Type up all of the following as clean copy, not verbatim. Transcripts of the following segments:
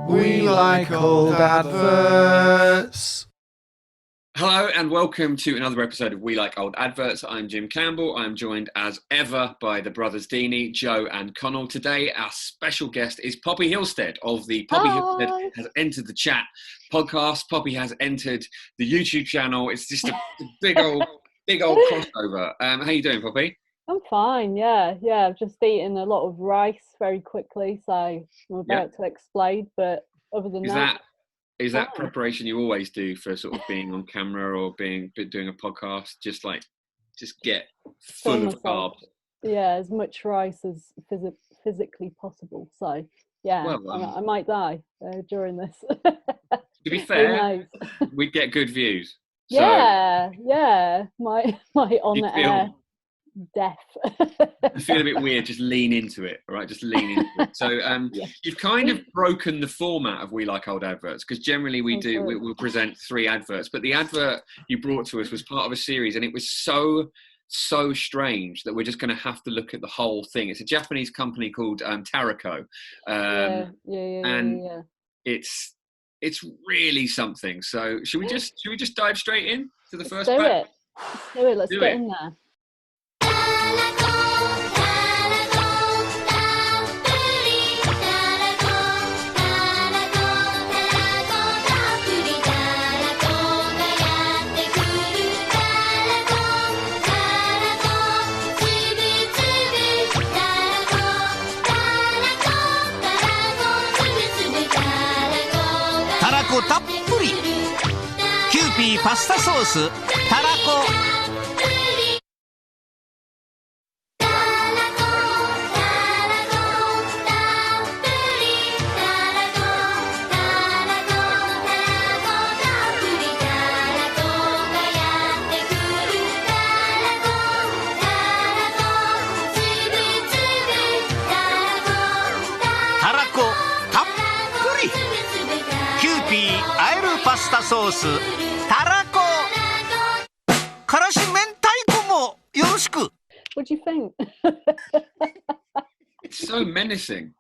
We like old adverts. Hello and welcome to another episode of We Like Old Adverts. I'm Jim Campbell. I'm joined as ever by the brothers Deeney, Joe and Connell. Today our special guest is Poppy Hillstead of the Poppy Hillstead has entered the chat podcast. Poppy has entered the YouTube channel. It's just a big old crossover. How you doing, Poppy? I'm fine, yeah. I've just eaten a lot of rice very quickly, so I'm about to explode, but other than Is that preparation you always do for sort of being on camera or doing a podcast? Just get full of carbs. Yeah, as much rice as physically possible. So, yeah, I might die during this. To be fair, we'd get good views. So yeah, my on the air death. I feel a bit weird. Just lean into it, all right? Just lean into it. So you've kind of broken the format of We Like Old Adverts, because generally we'll present 3 adverts, but the advert you brought to us was part of a series, and it was so strange that we're just going to have to look at the whole thing. It's a Japanese company called Tarako, and it's really something. So should we just dive straight in to the first bit? Let's do it. Let's get in there. たらこたっぷりキューピーパスタソースたらこパスタソースたらこからし明太子もよろしく What do you think? It's so menacing.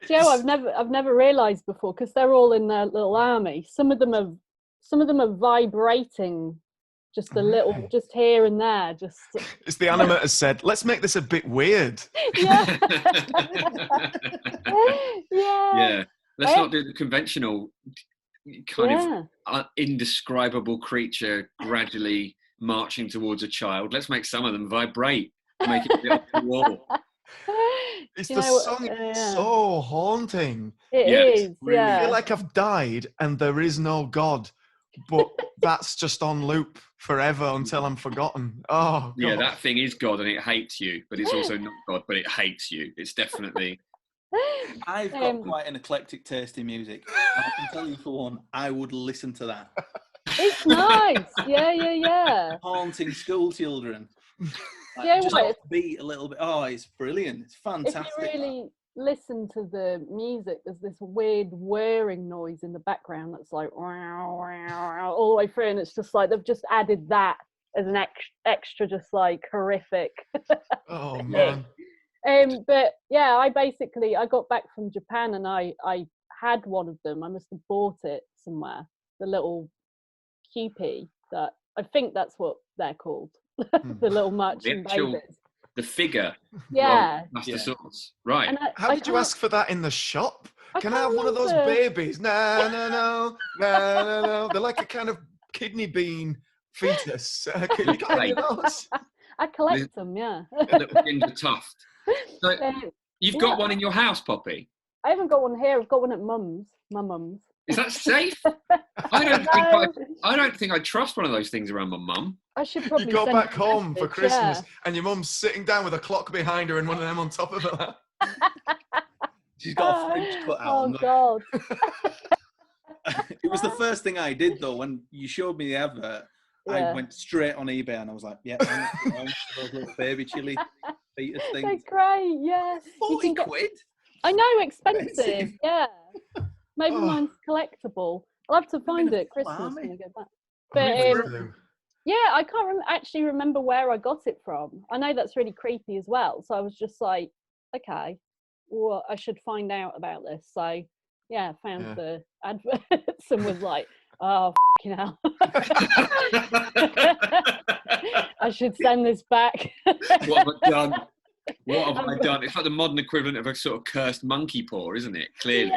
Joe, I've never realised before, because they're all in their little army. Some of them are vibrating just a little, just here and there. Just it's the animator said, let's make this a bit weird. Yeah. Yeah. Let's not do the conventional kind of indescribable creature gradually marching towards a child. Let's make some of them vibrate, make it a bit off the wall. It's the song is so haunting. It is. I feel like I've died and there is no God, but that's just on loop forever until I'm forgotten. Oh, God. Yeah, that thing is God and it hates you, but it's also not God, but it hates you. It's definitely... I've got quite an eclectic taste in music. I can tell you for one, I would listen to that. It's nice. Yeah. Haunting school children. Just beat a little bit. Oh, it's brilliant. It's fantastic. If you really listen to the music, there's this weird whirring noise in the background that's like all the way through, and it's just like they've just added that as an extra just like horrific. Oh man. But yeah, I got back from Japan and I had one of them. I must have bought it somewhere. The little Kewpie, that I think that's what they're called. The little marching babies. The figure. Yeah. That's the source. Right. How did you ask for that in the shop? Can I have one of those babies? No. They're like a kind of kidney bean fetus. Can you get any of those? I collect them, yeah. A little ginger tuft. So you've got one in your house, Poppy? I haven't got one here. I've got one at my mum's. Is that safe? I don't think I trust one of those things around my mum. I should probably. You go back home for Christmas and your mum's sitting down with a clock behind her and one of them on top of her. She's got a French cut out. Oh God! It was the first thing I did though. When you showed me the advert, I went straight on eBay and I was like, "Yeah, those little baby chili fetus things." They're great. Yeah, 40 quid. I know, expensive. Yeah, maybe mine's collectible. I'll have to find it at Christmas when I get back. But yeah, I can't actually remember where I got it from. I know that's really creepy as well. So I was just like, okay, well, I should find out about this. So yeah, found the adverts and was like, oh, fucking hell. I should send this back. What have I done? What have I done? It's like the modern equivalent of a sort of cursed monkey paw, isn't it? Clearly.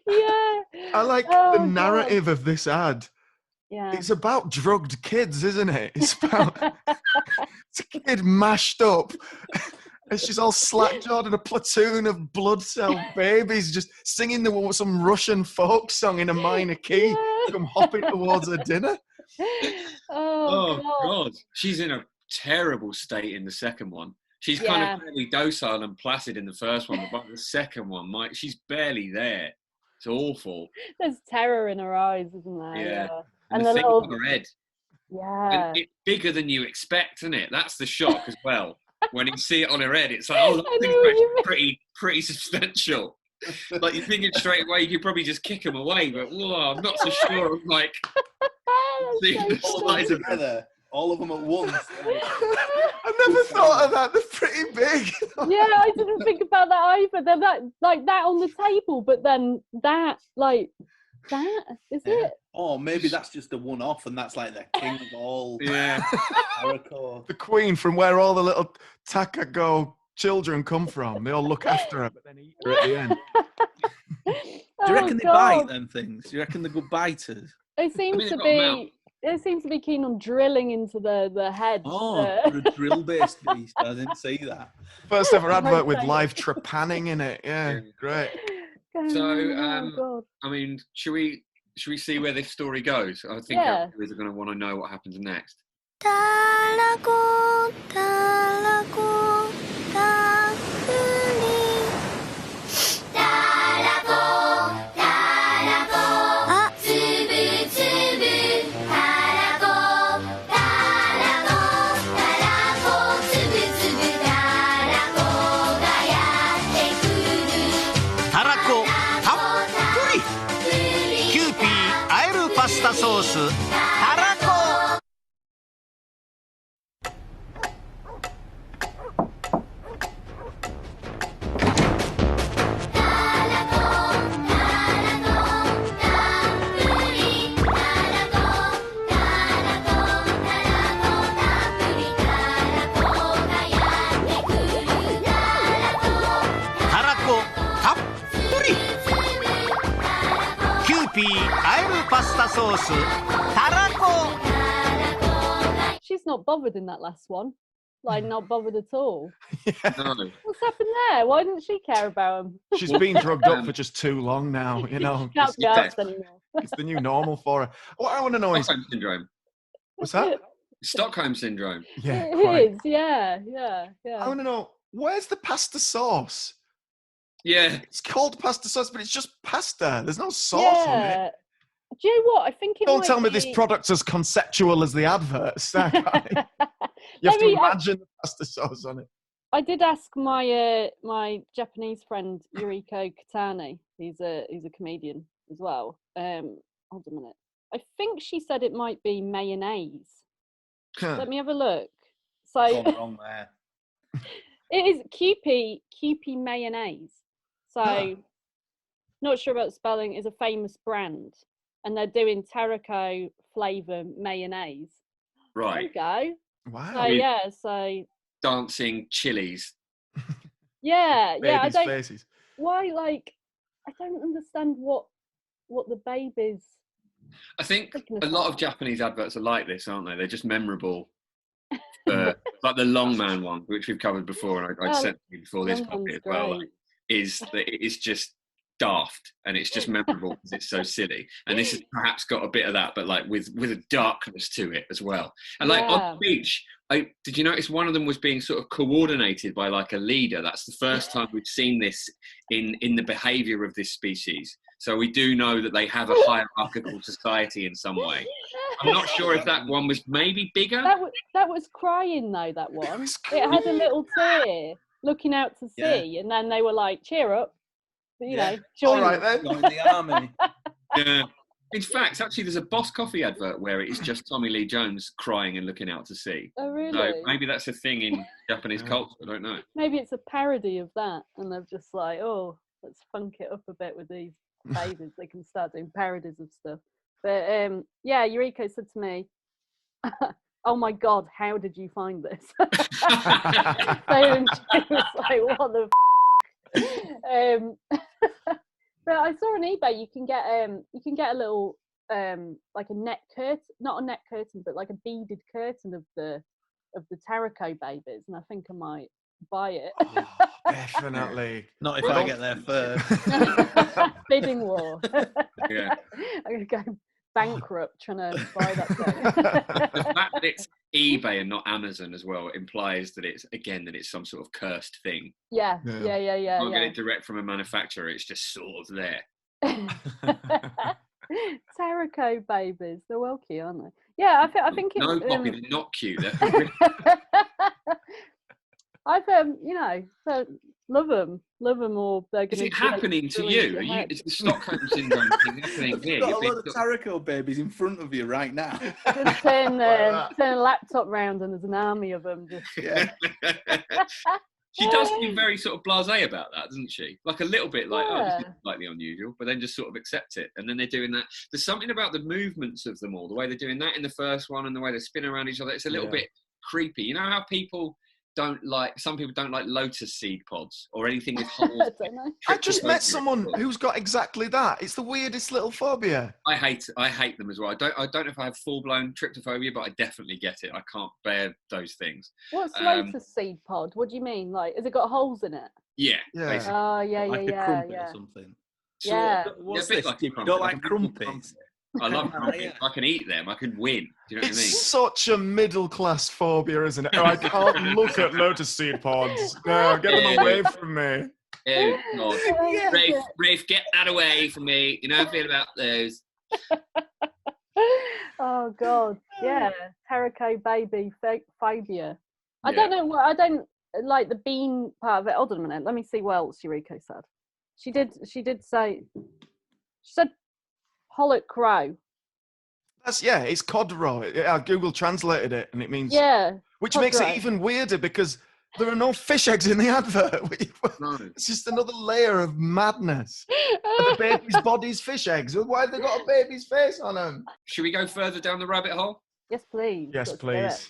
Yeah. I like the narrative of this ad. Yeah. It's about drugged kids, isn't it? It's about it's a kid mashed up. And she's all slack-jawed and a platoon of blood cell babies just singing some Russian folk song in a minor key, come hopping towards her dinner. Oh God. She's in a terrible state in the second one. She's kind of fairly docile and placid in the first one, but the second one, she's barely there. It's awful. There's terror in her eyes, isn't there? Yeah. And the the thing little... on her head. Yeah. And it's bigger than you expect, isn't it? That's the shock as well. When you see it on her head, it's like, oh, that thing's pretty substantial. Like, you're thinking straight away, you could probably just kick them away, but whoa, I'm not so sure. I'm like, all of them at once. I never thought of that. They're pretty big. Yeah, I didn't think about that either. They're that on the table, but then that is it? Oh, maybe that's just a one-off, and that's like the king of all. Yeah. Tarako. The queen from where all the little Tarako children come from. They all look after her, but then eat her at the end. Do you reckon they bite them things? Do you reckon they're good biters? They seem to be keen on drilling into the head. Oh, for a drill-based beast. I didn't see that. First ever advert with live trepanning in it. Yeah, great. So, I mean, should we see where this story goes? I think our viewers are going to want to know what happens next. Tarako, Tarako, Tapuri. Tarako, Tarako, tsubu, tsubu. Tarako, Tarako, Tarako, tsubu, tsubu. Tarako ga yatte kuru. たらこたっぷりキューピーあえるパスタソースたらこ。たらこたっぷりキューピーあえるパスタソースたらこ。 She's not bothered in that last one. Like, not bothered at all. No. What's happened there? Why didn't she care about him? She's been drugged up for just too long now, you know. Can't be asked anymore. It's the new normal for her. What I want to know is... Stockholm syndrome. What's that? Stockholm syndrome. Yeah, It is, yeah. I want to know, where's the pasta sauce? Yeah. It's called pasta sauce, but it's just pasta. There's no sauce on it. Do you know what? I think it Don't might tell me be... this product's as conceptual as the adverts. You have to imagine the pasta sauce on it. I did ask my my Japanese friend Yuriko Katani. He's a comedian as well. Hold a minute. I think she said it might be mayonnaise. Let me have a look. So Gone wrong there. it is Kewpie mayonnaise. So not sure about the spelling. Is a famous brand, and they're doing Tarako flavour mayonnaise. Right. There you go. Wow. So Dancing chilies. yeah. I Babies' don't. faces. Why, like, I don't understand what the babies. I think a lot of Japanese adverts are like this, aren't they? They're just memorable. Like the Long Man one, which we've covered before, and I'd sent you before this Poppy as well, like, is that it's just daft and it's just memorable because it's so silly. And this has perhaps got a bit of that, but like with a darkness to it as well. And like on the beach, did you notice one of them was being sort of coordinated by like a leader? That's the first time we've seen this in the behaviour of this species. So we do know that they have a hierarchical society in some way. I'm not sure if that one was maybe bigger. That was crying though, that one. It had a little tear looking out to sea, and then they were like, cheer up. You know, join all right then. Join the army. Yeah. In fact, actually, there's a Boss Coffee advert where it is just Tommy Lee Jones crying and looking out to sea. Oh, really? So maybe that's a thing in Japanese Yeah. culture. I don't know. Maybe it's a parody of that, and they're just like, oh, let's funk it up a bit with these babies. They can start doing parodies of stuff. But yeah, Yuriko said to me, "Oh my God, how did you find this?" So she was like, "What the?" But I saw on eBay you can get a little like a net curtain, not a net curtain, but like a beaded curtain of the Tarako babies, and I think I might buy it. Oh, definitely. Not if I get there first. Bidding war. Yeah. I'm gonna go bankrupt trying to buy that thing. The fact that it's eBay and not Amazon as well implies that it's some sort of cursed thing. Yeah. You can't get it direct from a manufacturer. It's just sort of there. Tarako babies, they're well cute, aren't they? Yeah, I think it's, no, Poppy, they're not cute. I've so love them, or they're Is going it happening to you? It's the Stockholm syndrome thing happening here. You've got a lot of Tarako babies in front of you right now. Just turn a laptop round and there's an army of them. Just She does seem very sort of blasé about that, doesn't she? Like a little bit like, oh, this is slightly unusual, but then just sort of accept it. And then they're doing that. There's something about the movements of them all, the way they're doing that in the first one and the way they spin around each other. It's a little bit creepy. You know how some people don't like lotus seed pods or anything with holes. I just met someone who's got exactly that. It's the weirdest little phobia. I hate them as well. I don't know if I have full-blown tryptophobia, but I definitely get it. I can't bear those things. What's lotus seed pod? What do you mean? Like, has it got holes in it? Yeah. Basically. Oh, yeah, Like a crumpet or something. Yeah. What's a bit this? like You don't like crumpets? I love crumpets. I can eat them. I can win. Do you know what I mean? It's such a middle-class phobia, isn't it? Oh, I can't look at lotus seed pods. No, get them away from me. Oh, God. Rafe, get that away from me. You know how I feel about those. Oh, God. Yeah. Tarako baby phobia. I don't know what, I don't like the bean part of it. Hold on a minute. Let me see what else Yuriko said. She did say, she said pollock crow. It's codrow. I Google translated it and it means which codrow. makes it even weirder because there are no fish eggs in the advert. No. It's just another layer of madness. Are the baby's bodies fish eggs? Why have they got a baby's face on them? Should we go further down the rabbit hole? Yes, please. Yes, Let's do please. it.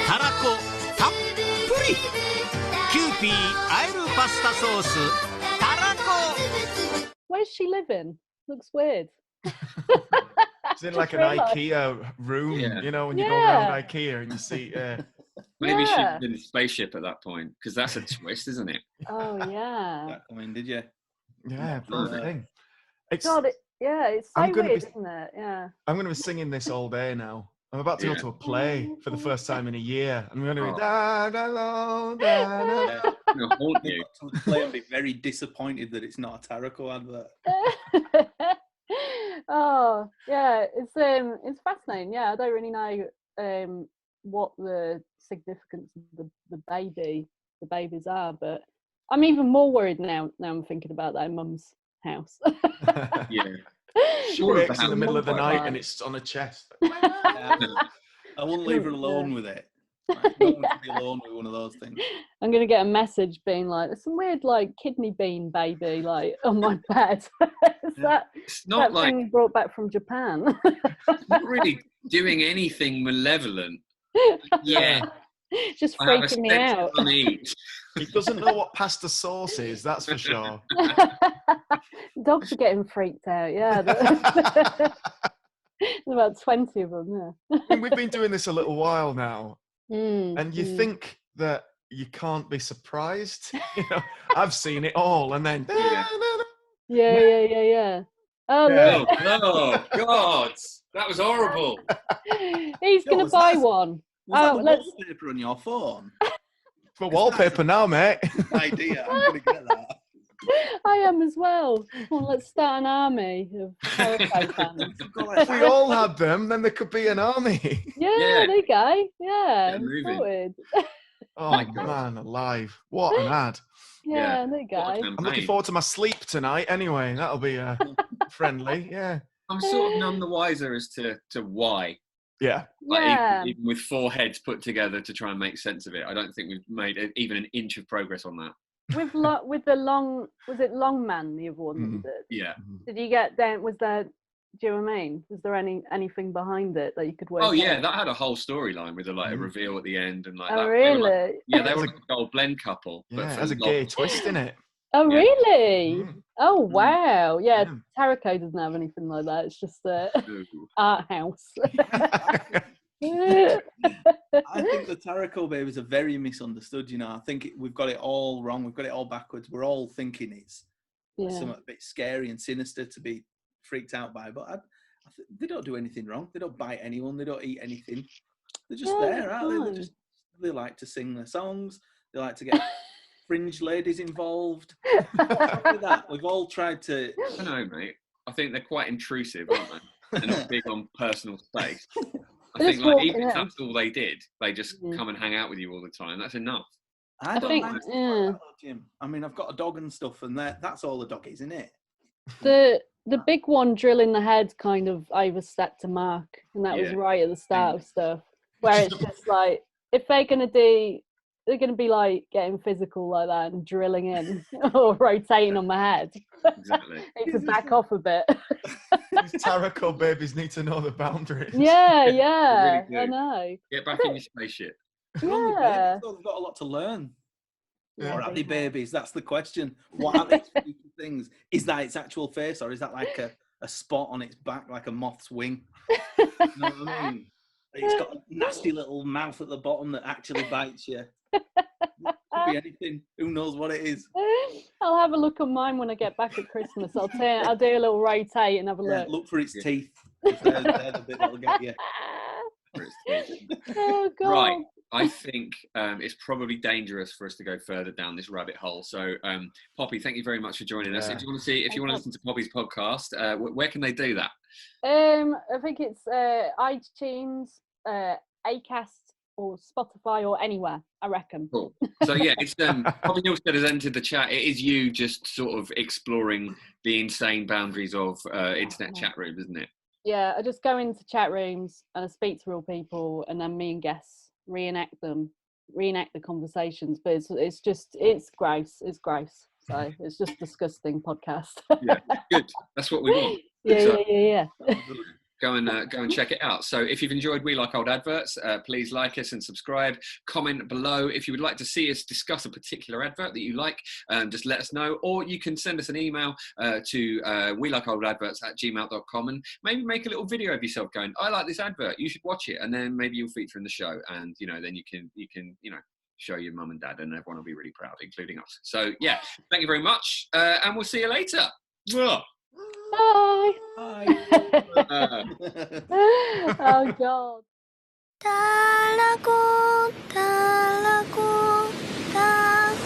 Tarako たっぷりキューピーあえるパスタソース Tarako Where's she living? Looks weird. It's in like an IKEA room, you know, when you go around IKEA and you see... Maybe she's in a spaceship at that point, because that's a twist, isn't it? Oh, yeah. I mean, did you? Yeah, poor thing. God, it's so weird, isn't it? Yeah. I'm going to be singing this all day now. I'm about to go to a play for the first time in a year. And we're going to be da da da da da. It'll haunt you. To the play and be very disappointed that it's not a Tarako advert. Oh, yeah. It's fascinating. Yeah, I don't really know what the significance of the babies are, but I'm even more worried now I'm thinking about that in Mum's house. Yeah. She wakes in the middle of the night and it's on her chest. I won't leave her alone with it. I don't want to be alone with one of those things. I'm gonna get a message being like, "There's some weird like kidney bean baby like on my bed." Is that like thing you brought back from Japan? It's not really doing anything malevolent. Yeah. Just freaking me out. He doesn't know what pasta sauce is, that's for sure. Dogs are getting freaked out, yeah. There's about 20 of them, yeah. I mean, we've been doing this a little while now, and you think that you can't be surprised. You know, I've seen it all, and then... Yeah. Oh, look. Oh, God. That was horrible. He's going to buy one. Was that the wallpaper on your phone? For wallpaper now, mate. Idea. I'm going to get that. I am as well. Well, let's start an army of Tarako fans. If we all had them, then there could be an army. Yeah, Yeah. there you go. Yeah, moving. sorted. Oh, My God. man, alive. What an ad. Yeah, there you What a go. I'm looking campaign. forward to my sleep tonight anyway. That'll be friendly. Yeah. I'm sort of none the wiser as to why. Yeah. Like, Yeah. even with 4 heads put together to try and make sense of it, I don't think we've made even an inch of progress on that. With the long, was it Long Man, the other one that you Mhm. did? Yeah. Did you get down, was there, do you know what I mean? Was there anything behind it that you could work Oh yeah, out? that had a whole storyline with a Mhm. reveal at the end and like Oh, that. They were like, really? yeah, they It were was like a gold blend couple. Yeah, it for has a love. gay twist in it. Oh, Yeah. really? Mm. Oh, wow. Yeah, Yeah. Tarako doesn't have anything like that. It's just a Ooh. art house. I think the Tarako babies are very misunderstood. You know, I think we've got it all wrong. We've got it all backwards. We're all thinking it's Yeah. something a bit scary and sinister to be freaked out by. But they don't do anything wrong. They don't bite anyone. They don't eat anything. They're just Yeah, there, aren't they? fine. They like to sing their songs. They like to get fringe ladies involved. With that, we've all tried to. I don't know, mate. I think they're quite intrusive, aren't they? They're not big on personal space. I They're think just like walking even if out. that's all they did, they just Mm. come and hang out with you all the time. That's enough. I don't think, like stuff yeah. like that, though, Jim. I mean, I've got a dog and stuff, and that's all the dog is, isn't it? The big one drilling the head kind of overstepped a mark, and that was Yeah. right at the start of stuff. Where it's just like, if they're gonna be like getting physical like that and drilling in or rotating on my head, Exactly. need to back off a bit. These Tarako babies need to know the boundaries. Yeah, yeah, do. I know. Get back in your spaceship. They're only Yeah. babies, though. They've got a lot to learn. Yeah. Or are they babies? That's the question. What are these spooky things? Is that its actual face, or is that like a spot on its back, like a moth's wing? You know what I mean? It's got a nasty little mouth at the bottom that actually bites you. Could be anything. Who knows what it is? I'll have a look at mine when I get back at Christmas. I'll do a little rotate and have a Yeah, look. look for its Yeah. teeth. They're the bit that'll get you. Oh God. Right. I think it's probably dangerous for us to go further down this rabbit hole. So, Poppy, thank you very much for joining us. Yeah. If you want to listen to Poppy's podcast, where can they do that? I think it's iTunes, Acast, or Spotify, or anywhere. I reckon. Cool. So yeah, it's Poppy Hillstead has entered the chat. It is you just sort of exploring the insane boundaries of internet chat rooms, isn't it? Yeah, I just go into chat rooms and I speak to real people, and then me and guests reenact the conversations. But it's gross. It's gross. So it's just disgusting podcast. Yeah, good. That's what we want. Yeah. Go and check it out. So if you've enjoyed We Like Old Adverts, please like us and subscribe. Comment below if you would like to see us discuss a particular advert that you like. Just let us know, or you can send us an email to welikeoldadverts@gmail.com and maybe make a little video of yourself going, I like this advert, you should watch it, and then maybe you'll feature in the show, and then you can show your mum and dad, and everyone will be really proud, including us. So yeah, thank you very much, and we'll see you later. Mwah. Bye. Oh God. たらこたらこたふ